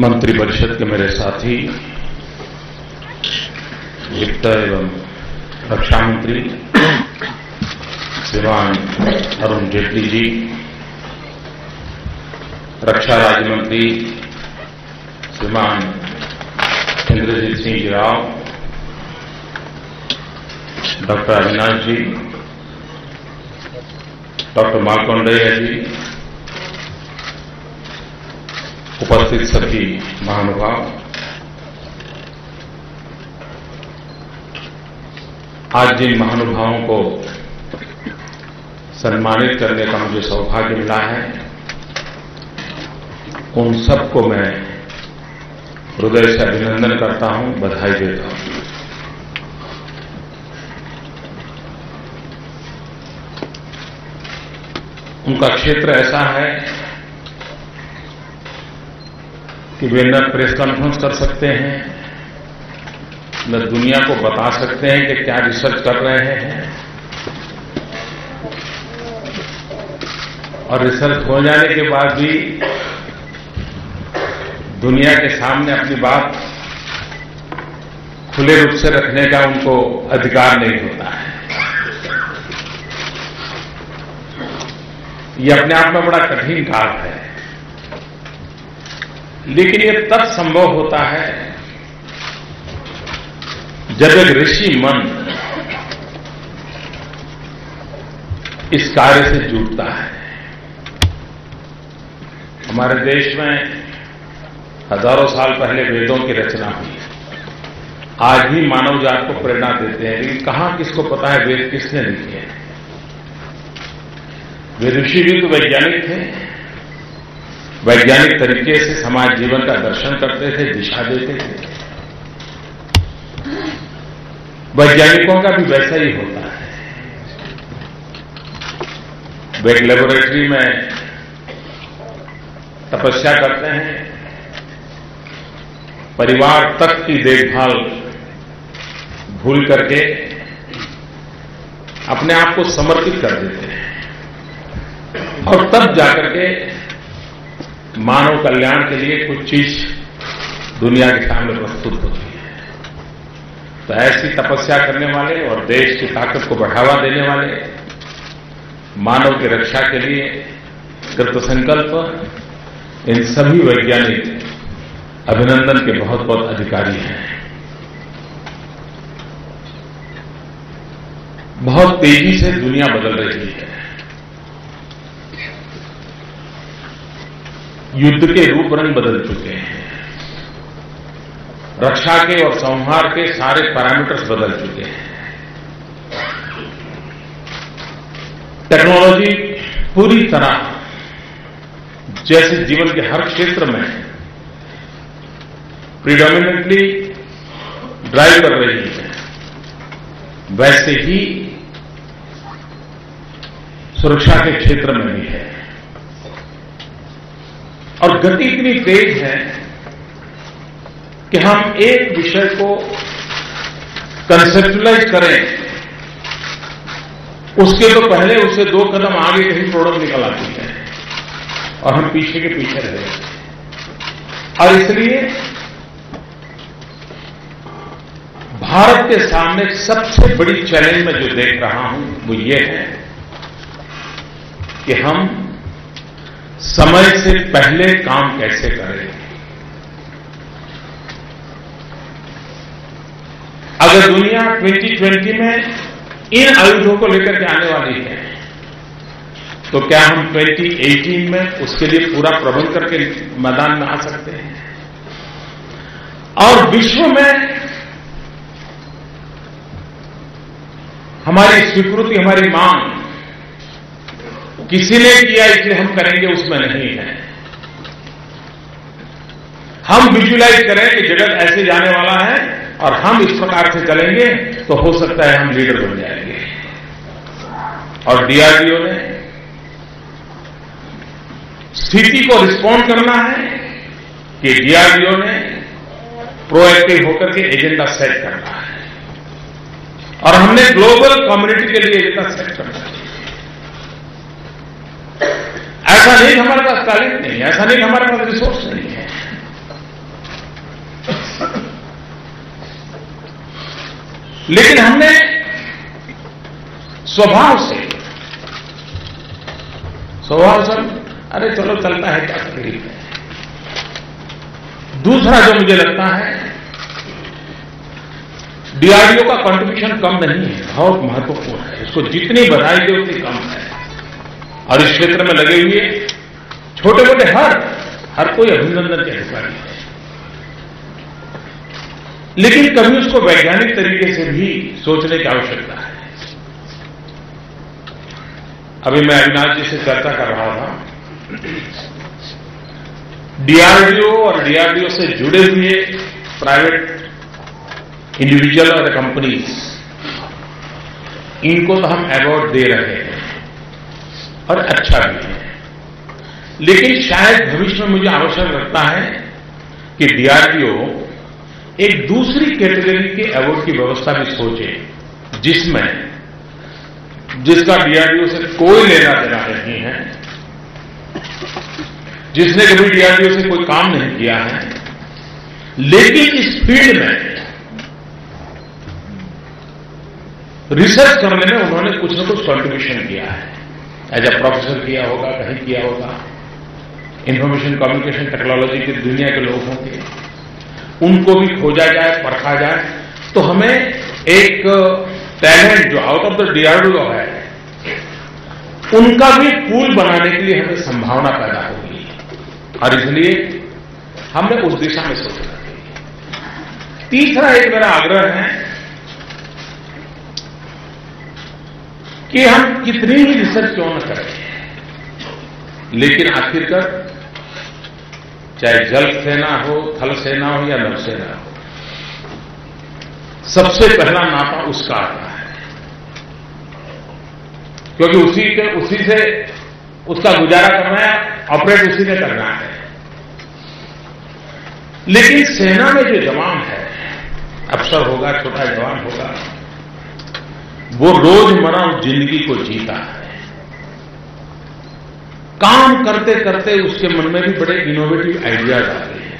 मंत्रिपरिषद के मेरे साथी वित्त एवं रक्षा मंत्री श्रीमान अरुण जेटली जी, रक्षा राज्य मंत्री श्रीमान इंद्रजीत सिंह जी राव, डॉक्टर अविनाश जी, डॉक्टर मार्कंडेय जी, उपस्थित सभी महानुभाव, आज जिन महानुभावों को सम्मानित करने का मुझे सौभाग्य मिला है, उन सबको मैं हृदय से अभिनंदन करता हूं, बधाई देता हूं। उनका क्षेत्र ऐसा है कि वे न प्रेस कॉन्फ्रेंस कर सकते हैं, न दुनिया को बता सकते हैं कि क्या रिसर्च कर रहे हैं, और रिसर्च हो जाने के बाद भी दुनिया के सामने अपनी बात खुले रूप से रखने का उनको अधिकार नहीं होता है। ये अपने आप में बड़ा कठिन काम है, लेकिन ये तब संभव होता है जब एक ऋषि मन इस कार्य से जुड़ता है। हमारे देश में हजारों साल पहले वेदों की रचना हुई, आज भी मानव जात को प्रेरणा देते हैं, लेकिन कहां किसको पता है वेद किसने लिखे हैं। वे ऋषि भी तो वैज्ञानिक थे, वैज्ञानिक तरीके से समाज जीवन का दर्शन करते थे, दिशा देते थे। वैज्ञानिकों का भी वैसा ही होता है। वे एक लेबोरेटरी में तपस्या करते हैं, परिवार तक की देखभाल भूल करके अपने आप को समर्पित कर देते हैं, और तब जाकर के मानव कल्याण के लिए कुछ चीज दुनिया के सामने प्रस्तुत होती है। तो ऐसी तपस्या करने वाले और देश की ताकत को बढ़ावा देने वाले, मानव की रक्षा के लिए कृत संकल्प इन सभी वैज्ञानिक अभिनंदन के बहुत बहुत अधिकारी हैं। बहुत तेजी से दुनिया बदल रही है, युद्ध के रूप रंग बदल चुके हैं, रक्षा के और संहार के सारे पैरामीटर्स बदल चुके हैं। टेक्नोलॉजी पूरी तरह जैसे जीवन के हर क्षेत्र में प्रीडोमिनेंटली ड्राइव कर रही है, वैसे ही सुरक्षा के क्षेत्र में भी है। और गति इतनी तेज है कि हम एक विषय को कंसेप्चुलाइज करें, उसके तो पहले उससे 2 कदम आगे कहीं प्रोडक्ट निकल आती है और हम पीछे के पीछे रह जाते हैं। और इसलिए भारत के सामने सबसे बड़ी चैलेंज मैं जो देख रहा हूं वो ये है कि हम समय से पहले काम कैसे करें। अगर दुनिया 2020 में इन आयुधों को लेकर के आने वाली है, तो क्या हम 2018 में उसके लिए पूरा प्रबंध करके मैदान में आ सकते हैं? और विश्व में हमारी स्वीकृति, हमारी मांग किसी ने किया इसलिए हम करेंगे, उसमें नहीं है। हम विजुलाइज करें कि जगत ऐसे जाने वाला है और हम इस प्रकार से चलेंगे, तो हो सकता है हम लीडर बन जाएंगे। और डीआरडीओ ने स्थिति को रिस्पॉन्ड करना है कि डीआरडीओ ने प्रोएक्टिव होकर के एजेंडा सेट करना है, और हमने ग्लोबल कम्युनिटी के लिए एजेंडा सेट करना है। ऐसा नहीं हमारे पास टैलेंट नहीं है, ऐसा नहीं हमारे पास रिसोर्स नहीं है, लेकिन हमने स्वभाव से अरे चलो चलता है, क्या तकलीफ है। दूसरा जो मुझे लगता है, डीआरडीओ का कंट्रीब्यूशन कम नहीं है, बहुत महत्वपूर्ण है। इसको जितनी बधाई दे उतनी कम है। और इस क्षेत्र में लगे हुए छोटे मोटे हर कोई अभिनंदन के अधिकारी है। लेकिन कभी उसको वैज्ञानिक तरीके से भी सोचने की आवश्यकता है। अभी मैं अविनाश जी से चर्चा कर रहा था, डीआरडीओ और डीआरडीओ से जुड़े हुए प्राइवेट इंडिविजुअल और कंपनीज, इनको तो हम अवार्ड दे रहे हैं और अच्छा भी है। लेकिन शायद भविष्य में मुझे आवश्यक लगता है कि डीआरडीओ एक दूसरी कैटेगरी के अवार्ड की व्यवस्था भी सोचे, जिसका डीआरडीओ से कोई लेना देना नहीं है, जिसने कभी डीआरडीओ से कोई काम नहीं किया है, लेकिन इस फील्ड में रिसर्च करने में उन्होंने कुछ न कुछ कंट्रीब्यूशन किया है। एज ए प्रोफेसर किया होगा, कहीं किया होगा, इंफॉर्मेशन कम्युनिकेशन टेक्नोलॉजी की दुनिया के लोग होंगे, उनको भी खोजा जाए, परखा जाए, तो हमें एक टैलेंट जो आउट ऑफ द डीआरडीओ है, उनका भी पूल बनाने के लिए हमें संभावना पैदा होगी। और इसलिए हमने उस दिशा में सोचना चाहिए। तीसरा एक मेरा आग्रह है कि हम कितनी ही रिसर्च क्यों न करें, लेकिन आखिरकार चाहे जल सेना हो, थल सेना हो या नभ सेना हो, सबसे पहला नाता उसका आता है, क्योंकि उसी से उसका गुजारा करना है, ऑपरेट उसी ने करना है। लेकिन सेना में जो जवान है, अफसर होगा, छोटा जवान होगा, वो रोजमर्रा जिंदगी को जीता है। काम करते करते उसके मन में भी बड़े इनोवेटिव आइडियाज आते हैं।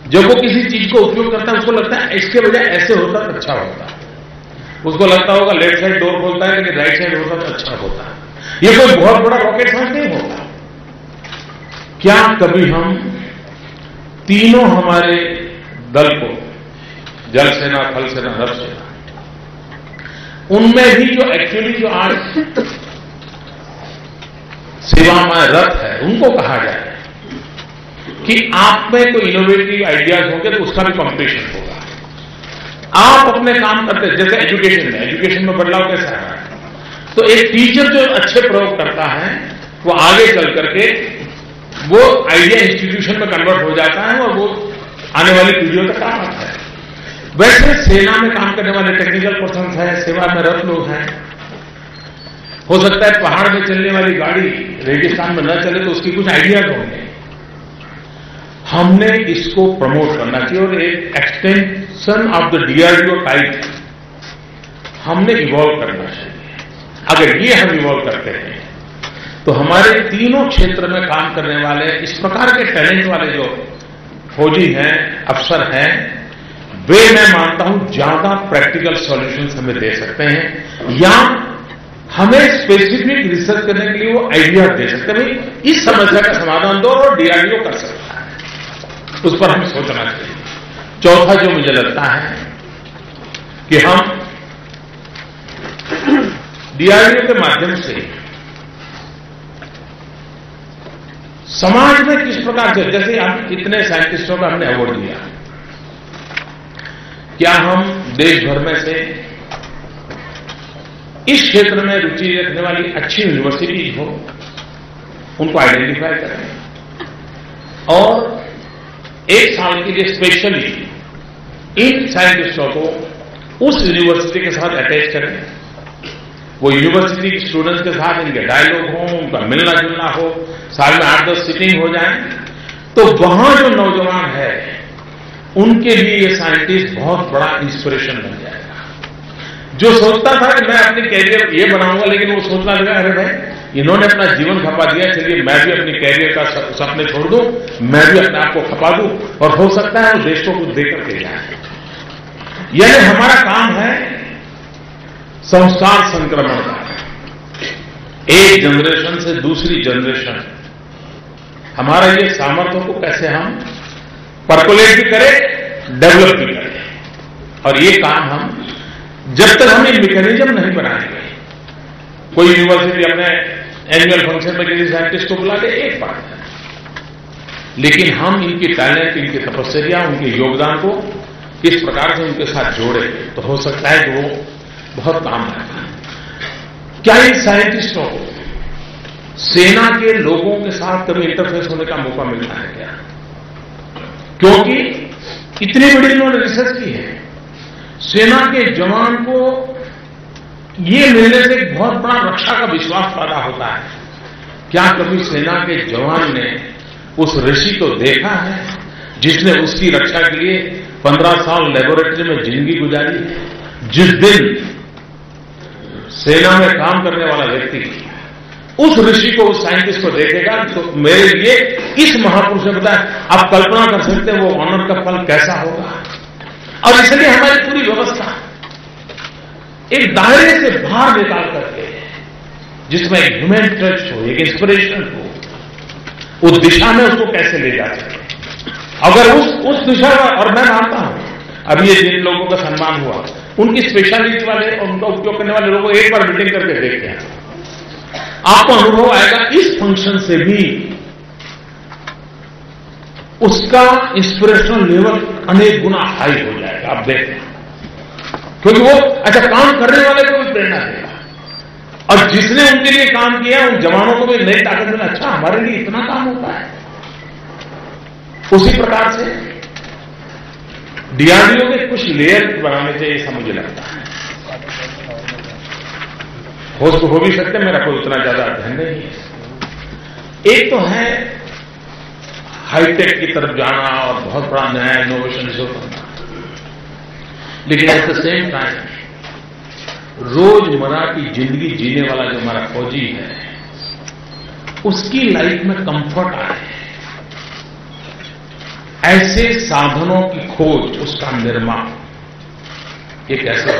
जब वो किसी चीज को उपयोग करता है, उसको लगता है इसके बजाय ऐसे होता तो अच्छा होता। उसको लगता होगा लेफ्ट साइड डोर खोलता है, लेकिन राइट साइड होता तो अच्छा होता। ये कोई बहुत बड़ा रॉकेट साइंस नहीं होता। क्या कभी हम तीनों हमारे दल को, जल सेना, थल सेना, नभ सेना, उनमें भी जो एक्चुअली जो आज सेवा में रत है, उनको कहा जाए कि आप में कोई इनोवेटिव आइडियाज होंगे तो उसका भी कॉम्पिटिशन होगा। आप अपने काम करते, जैसे एजुकेशन में बदलाव कैसा है, तो एक टीचर जो अच्छे प्रयोग करता है, वो आगे चल करके वो आइडिया इंस्टीट्यूशन में कन्वर्ट हो जाता है और वो आने वाली पीढ़ियों तक काम आता है। वैसे सेना में काम करने वाले टेक्निकल पर्सन हैं, सेवा में रत लोग हैं। हो सकता है पहाड़ में चलने वाली गाड़ी रेगिस्तान में न चले तो उसकी कुछ आइडियाज होंगे। हमने इसको प्रमोट करना चाहिए और एक extension of the DRDO type हमने इवॉल्व करना चाहिए। अगर ये हम इवॉल्व करते हैं तो हमारे तीनों क्षेत्र में काम करने वाले इस प्रकार के टैलेंट वाले जो फौजी हैं, अफसर हैं, वे मैं मानता हूं ज्यादा प्रैक्टिकल सॉल्यूशंस हमें दे सकते हैं या हमें स्पेसिफिक रिसर्च करने के लिए वो आइडिया दे सकते हैं। भाई इस समस्या का समाधान दो और डीआरडीओ कर सकता है, उस पर हमें सोचना चाहिए। चौथा जो मुझे लगता है कि हम डीआरडीओ के माध्यम से समाज में किस प्रकार से, जैसे हम इतने साइंटिस्टों का हमने अवार्ड दिया, क्या हम देश भर में से इस क्षेत्र में रुचि रखने वाली अच्छी यूनिवर्सिटी हो उनको आइडेंटिफाई करें और एक साल के लिए स्पेशली इन साइंटिस्टों को उस यूनिवर्सिटी के साथ अटैच करें। वो यूनिवर्सिटी के स्टूडेंट्स के साथ इनके डायलॉग हो, उनका मिलना जुलना हो, साल में 8-10 सिटिंग हो जाए, तो वहां जो नौजवान है उनके लिए ये साइंटिस्ट बहुत बड़ा इंस्पिरेशन बन जाएगा। जो सोचता था कि मैं अपनी कैरियर ये बनाऊंगा, लेकिन वो सोचना लगा अरे भाई इन्होंने अपना जीवन खपा दिया, चलिए मैं भी अपनी कैरियर का सपने छोड़ दूं, मैं भी अपने आप को खपा दूं और हो सकता है वो देश को कुछ देकर के जाए। यानी हमारा काम है संस्कार संक्रमण का, एक जनरेशन से दूसरी जनरेशन, हमारा ये सामर्थ्य को कैसे हम परकोलेट भी करें, डेवलप भी करें। और ये काम हम जब तक हम एक मैकेनिज्म नहीं बनाएंगे, कोई यूनिवर्सिटी अपने एनुअल फंक्शन में किसी साइंटिस्ट को बुला के एक बात है, लेकिन हम इनकी टैलेंट, इनकी तपस्या, उनके योगदान को किस प्रकार से उनके साथ जोड़े तो हो सकता है कि वो बहुत काम आएगा। क्या इन साइंटिस्टों को सेना के लोगों के साथ कभी इंटरफेस होने का मौका मिलता है क्या? क्योंकि इतनी बड़ी इन्होंने रिसर्च की है, सेना के जवान को ये मिलने से एक बहुत बड़ा रक्षा का विश्वास पैदा होता है। क्या कभी सेना के जवान ने उस ऋषि को देखा है जिसने उसकी रक्षा के लिए 15 साल लेबोरेटरी में जिंदगी गुजारी? जिस दिन सेना में काम करने वाला व्यक्ति उस ऋषि को, उस साइंटिस्ट को देखेगा तो मेरे लिए इस महापुरुष ने बताया, आप कल्पना कर सकते हैं वो ऑनर का फल कैसा होगा। और इसलिए हमारी पूरी व्यवस्था एक दायरे से बाहर निकाल करके, जिसमें एक ह्यूमन टच हो, एक इंस्पिरेशन हो, उस दिशा में उसको कैसे ले जा सके। अगर उस दिशा में, और मैं मानता हूं अभी ये जिन लोगों का सम्मान हुआ, उनकी स्पेशलिटी वाले और उनका उपयोग करने वाले लोगों को एक बार मीटिंग करके देखते हैं, आपको अनुभव आएगा इस फंक्शन से भी उसका इंस्पिरेशनल लेवल अनेक गुना हाई हो जाएगा। आप देखें, क्योंकि वो अच्छा काम करने वाले को भी प्रेरणा देगा, और जिसने उनके लिए काम किया उन जवानों को भी नई ताकत देना, अच्छा हमारे लिए इतना काम होता है। उसी प्रकार से डीआरडीओ के कुछ लेयर बनाने चाहिए, ऐसा मुझे लगता है। हो भी सकते, मेरा कोई उतना ज्यादा अध्ययन नहीं है। एक तो है हाईटेक की तरफ जाना और बहुत बड़ा नया इनोवेशन शुरू करना, लेकिन एट द सेम टाइम रोजमर्रा की जिंदगी जीने वाला जो हमारा फौजी है उसकी लाइफ में कंफर्ट आए, ऐसे साधनों की खोज, उसका निर्माण, ये कैसे?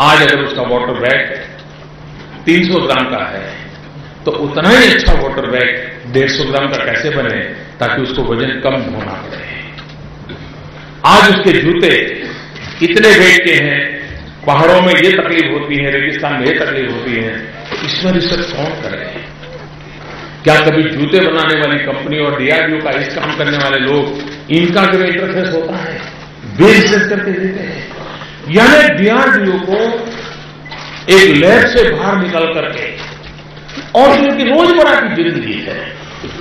आज अगर उसका वाटर बैग 300 ग्राम का है तो उतना ही अच्छा वाटर बैग 150 ग्राम का कैसे बने ताकि उसको वजन कम होना पड़े। आज उसके जूते इतने वेट के हैं, पहाड़ों में ये तकलीफ होती है, रेगिस्तान में ये तकलीफ होती है, इसमें रिसर्च कौन करे? क्या कभी जूते बनाने वाली कंपनी और डीआरडीओ का इस काम करने वाले लोग, इनका कभी इंटरफेस होता है? वे रिसर्च करके देते हैं। यानी डीआरडीओ को एक लैब से बाहर निकल करके, और जो कि रोजमर्रा की जिंदगी है,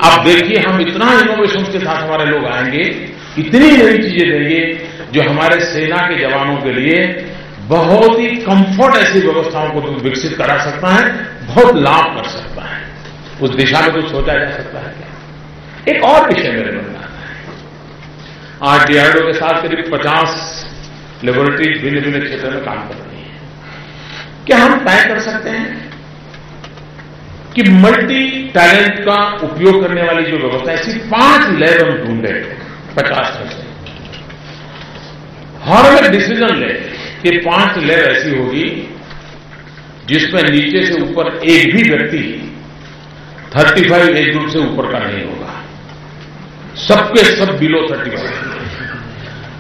आप देखिए हम इतना इनोवेशन के साथ हमारे लोग आएंगे, इतनी नई चीजें देंगे जो हमारे सेना के जवानों के लिए बहुत ही कंफर्ट ऐसी व्यवस्थाओं को विकसित करा सकता है, बहुत लाभ कर सकता है। उस दिशा में कुछ सोचा जा सकता है क्या? एक और विषय मेरे मन में आता है, आज डीआरडीओ के साथ करीब 50 लेबोरेटरी भिन्न भिन्न क्षेत्र में काम कर रही है। क्या हम तय कर सकते हैं कि मल्टी टैलेंट का उपयोग करने वाली जो व्यवस्था है, ऐसी 5 लैब हम ढूंढे 50 में से, हर में डिसीजन ले कि 5 लैब ऐसी होगी जिसमें नीचे से ऊपर एक भी व्यक्ति 35 एज ग्रुप से ऊपर का नहीं होगा, सबके सब बिलो 35।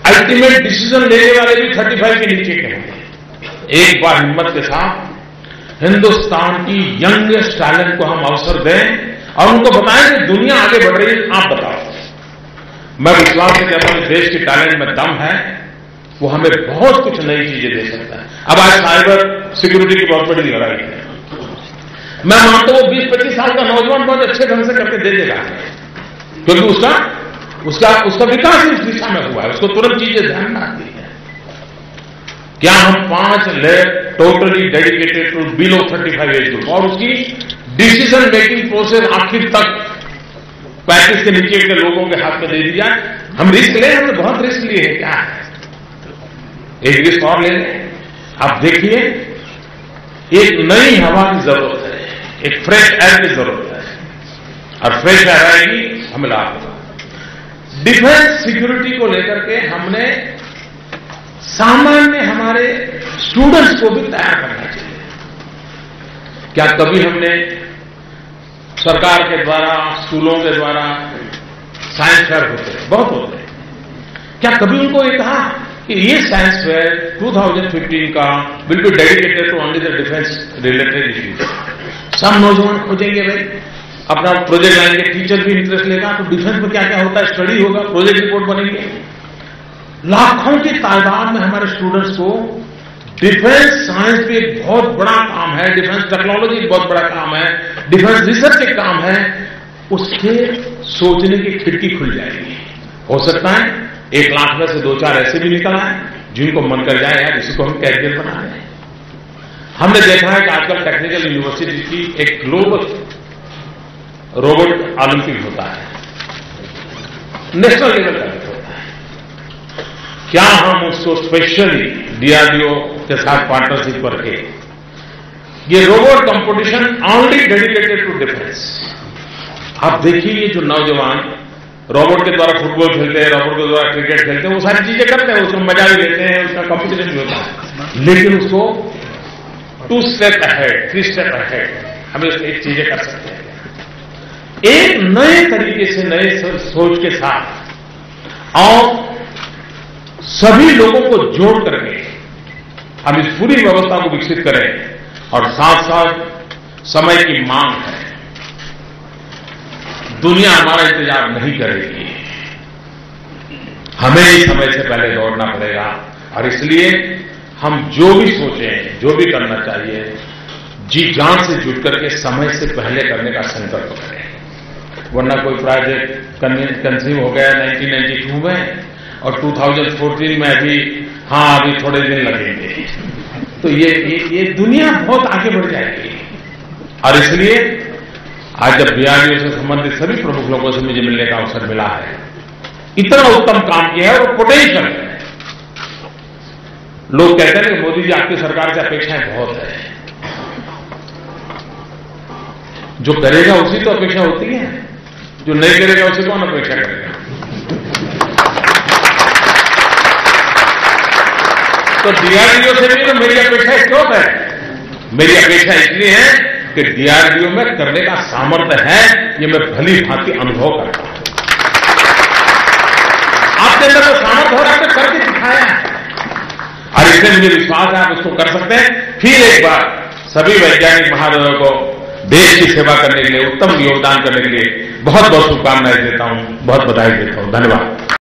अल्टीमेट डिसीजन लेने वाले भी 35 के नीचे के होंगे। एक बार हिम्मत के साथ हिंदुस्तान की यंगेस्ट टैलेंट को हम अवसर दें और उनको बताएं कि दुनिया आगे बढ़ रही है, आप बताओ। मैं विश्वास है कि हमारे देश की टैलेंट में दम है, वो हमें बहुत कुछ नई चीजें दे सकता है। अब आज साइबर सिक्योरिटी की बहुत बड़ी लड़ाई है, मैं मानता हूं 20-25 साल का नौजवान बहुत अच्छे ढंग से करके दे देगा, क्योंकि उसका विकास इस दिशा में हुआ है, उसको तुरंत चीजें ध्यान में आती है। क्या हम 5 lab totally dedicated to below 35 age group और उसकी डिसीजन मेकिंग प्रोसेस आखिर तक 35 के नीचे के लोगों के हाथ में दे दी जाए? हम रिस्क लें, हमने बहुत रिस्क लिए हैं, क्या है? एक रिस्क और ले लें। आप देखिए, एक नई हवा की जरूरत है, एक फ्रेश एयर की जरूरत है, और फ्रेश एयर आएगी हमें लाभ होगा। डिफेंस सिक्योरिटी को लेकर के हमने सामान्य हमारे स्टूडेंट्स को भी तैयार करना चाहिए। क्या कभी हमने सरकार के द्वारा, स्कूलों के द्वारा साइंस फेयर होते हैं, बहुत होते हैं, क्या कभी उनको ये कहा कि ये साइंस फेयर 2015 का will be dedicated to only the defence related issues? सब नौजवान खोजेंगे भाई, अपना प्रोजेक्ट लाएंगे, टीचर भी इंटरेस्ट लेगा, तो डिफेंस में क्या क्या होता है स्टडी होगा, प्रोजेक्ट रिपोर्ट बनेंगे। लाखों की तादाद में हमारे स्टूडेंट्स को डिफेंस साइंस भी एक बहुत बड़ा काम है, डिफेंस टेक्नोलॉजी एक बहुत बड़ा काम है, डिफेंस रिसर्च एक काम है, उसके सोचने की खिड़की खुल जाएगी। हो सकता है 1 लाख में से 2-4 ऐसे भी निकल आए जिनको मन कर जाए यार इसको हम कैरियर बना रहे हैं। हमने देखा है कि आजकल टेक्निकल यूनिवर्सिटी की एक ग्लोबल रोबोट ओलंपिक होता है, नेशनल लेवल का होता है। क्या हम उसको स्पेशली डीआरडीओ के साथ पार्टनरशिप करके ये robot competition only dedicated to defence. आप देखिए ये जो नौजवान रोबोट के द्वारा फुटबॉल खेलते हैं, रोबोट के द्वारा क्रिकेट खेलते हैं, वो सारी चीजें करते हैं, उसका मजा भी लेते हैं, उसका कंपटीशन भी होता है, लेकिन उसको 2 स्टेप अहेड, 3 स्टेप अहेड हमें उसकी एक चीजें कर सकते हैं। एक नए तरीके से, नए सोच के साथ और सभी लोगों को जोड़ करके हम इस पूरी व्यवस्था को विकसित करें। और साथ साथ समय की मांग है, दुनिया हमारा इंतजार नहीं करेगी, हमें ही समय से पहले दौड़ना पड़ेगा। और इसलिए हम जो भी सोचें, जो भी करना चाहिए, जी जान से जुट करके समय से पहले करने का संकल्प करें, वरना कोई प्रोजेक्ट कंसीव हो गया 1992 में और 2014 में अभी थोड़े दिन लगेंगे, तो ये दुनिया बहुत आगे बढ़ जाएगी। और इसलिए आज जब डीआरडीओ से संबंधित सभी प्रमुख लोगों से मुझे मिलने का अवसर मिला है, इतना उत्तम काम किया है और पोटेंशियल है। लोग कहते हैं कि मोदी जी आपकी सरकार से अपेक्षाएं बहुत है, जो करेगा उसी तो अपेक्षा होती है, जो नहीं करेगा उसे कौन अपेक्षा करेगा। तो डीआरडीओ से भी तो मेरी अपेक्षा क्यों है? मेरी अपेक्षा इसलिए है कि डीआरडीओ में करने का सामर्थ्य है, ये मैं भली भांति अनुभव करता हूं। आपके अंदर तो सामर्थ्य हो रहा है, आपने करके दिखाया है, और इसलिए मुझे विश्वास है आप उसको कर सकते हैं। फिर एक बार सभी वैज्ञानिक महानुभावों को देश की सेवा करने के लिए, उत्तम योगदान करने के लिए बहुत बहुत शुभकामनाएं देता हूं, बहुत बधाई देता हूं। धन्यवाद।